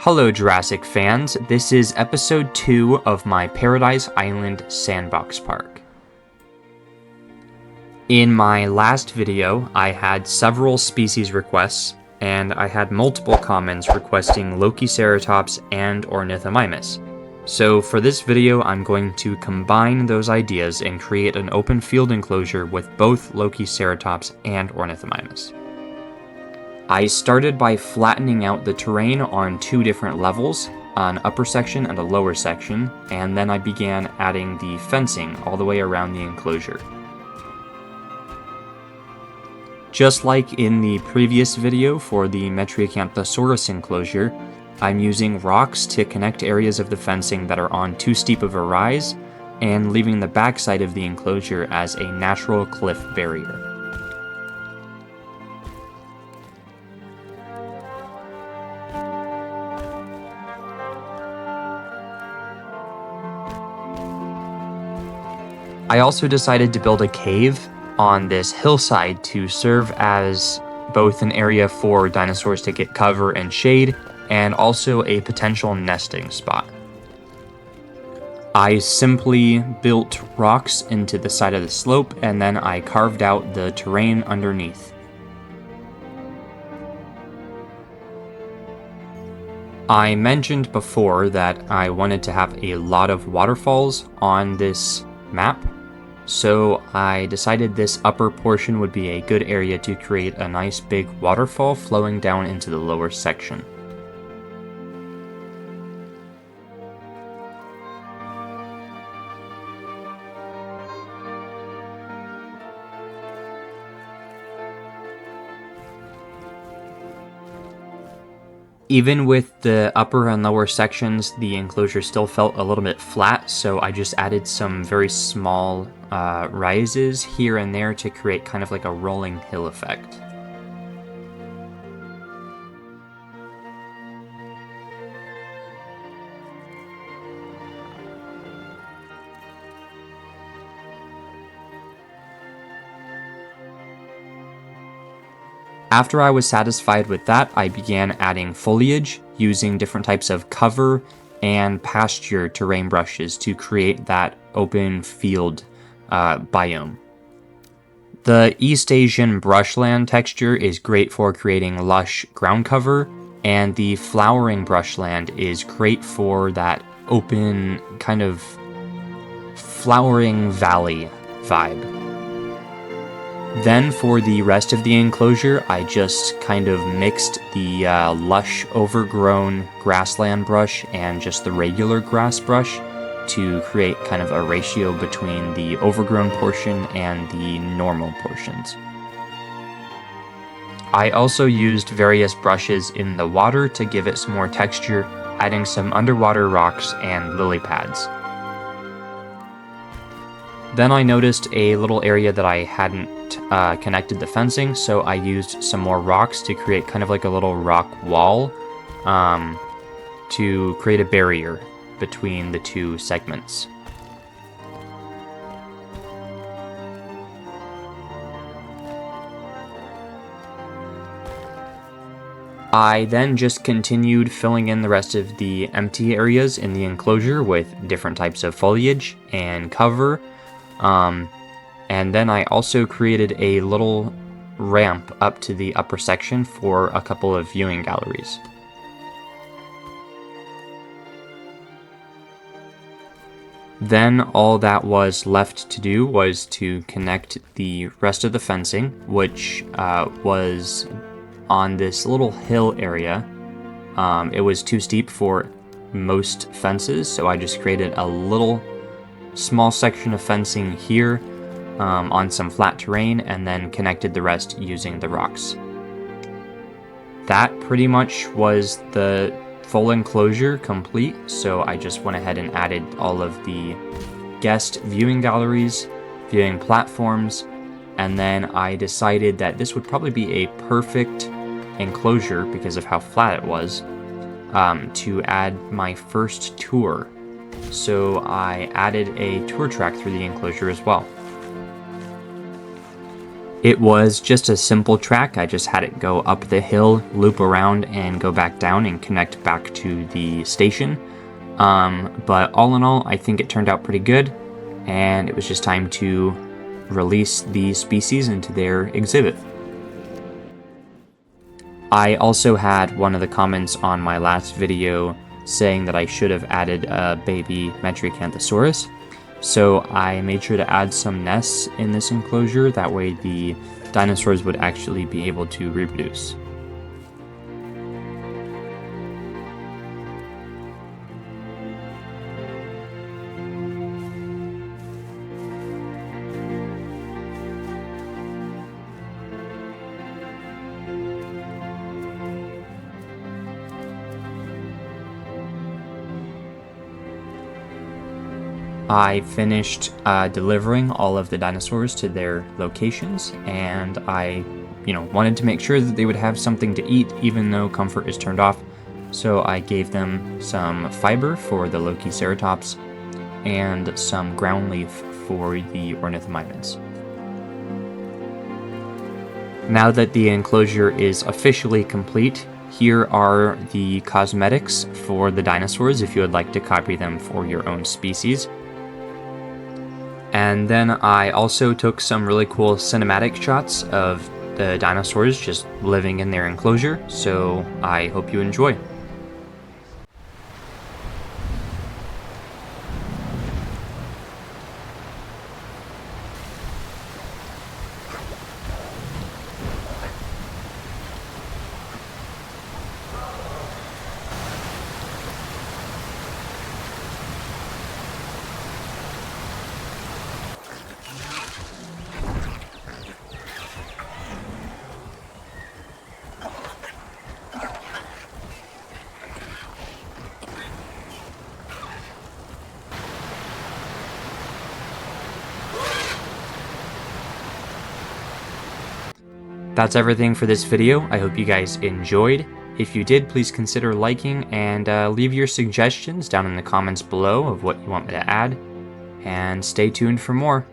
Hello Jurassic fans, this is episode 2 of my Paradise Island Sandbox Park. In my last video, I had several species requests, and I had multiple comments requesting Lokiceratops and Ornithomimus. So for this video, I'm going to combine those ideas and create an open field enclosure with both Lokiceratops and Ornithomimus. I started by flattening out the terrain on 2 different levels, an upper section and a lower section, and then I began adding the fencing all the way around the enclosure. Just like in the previous video for the Metriacanthosaurus enclosure, I'm using rocks to connect areas of the fencing that are on too steep of a rise, and leaving the backside of the enclosure as a natural cliff barrier. I also decided to build a cave on this hillside to serve as both an area for dinosaurs to get cover and shade, and also a potential nesting spot. I simply built rocks into the side of the slope, and then I carved out the terrain underneath. I mentioned before that I wanted to have a lot of waterfalls on this map, so I decided this upper portion would be a good area to create a nice big waterfall flowing down into the lower section. Even with the upper and lower sections, the enclosure still felt a little bit flat, so I just added some very small rises here and there to create kind of like a rolling hill effect. After I was satisfied with that, I began adding foliage, using different types of cover and pasture terrain brushes to create that open field biome. The East Asian brushland texture is great for creating lush ground cover, and the flowering brushland is great for that open kind of flowering valley vibe. Then for the rest of the enclosure, I just kind of mixed the lush overgrown grassland brush and just the regular grass brush to create kind of a ratio between the overgrown portion and the normal portions. I also used various brushes in the water to give it some more texture, adding some underwater rocks and lily pads. Then I noticed a little area that I hadn't connected the fencing, so I used some more rocks to create kind of like a little rock wall to create a barrier between the 2 segments. I then just continued filling in the rest of the empty areas in the enclosure with different types of foliage and cover. And then I also created a little ramp up to the upper section for a couple of viewing galleries. Then all that was left to do was to connect the rest of the fencing, which was on this little hill area. It was too steep for most fences, so I just created a little small section of fencing here on some flat terrain, and then connected the rest using the rocks. That pretty much was the full enclosure complete, so I just went ahead and added all of the guest viewing galleries, viewing platforms, and then I decided that this would probably be a perfect enclosure because of how flat it was to add my first tour. So I added a tour track through the enclosure as well. It was just a simple track. I just had it go up the hill, loop around, and go back down and connect back to the station. But all in all, I think it turned out pretty good, and it was just time to release these species into their exhibit. I also had one of the comments on my last video saying that I should have added a baby Metriacanthosaurus. So I made sure to add some nests in this enclosure, that way the dinosaurs would actually be able to reproduce. I finished delivering all of the dinosaurs to their locations, and I, wanted to make sure that they would have something to eat even though comfort is turned off. So I gave them some fiber for the Lokiceratops and some ground leaf for the Ornithomimus. Now that the enclosure is officially complete, here are the cosmetics for the dinosaurs if you would like to copy them for your own species. And then I also took some really cool cinematic shots of the dinosaurs just living in their enclosure, so I hope you enjoy. That's everything for this video. I hope you guys enjoyed. If you did, please consider liking and leave your suggestions down in the comments below of what you want me to add. And stay tuned for more.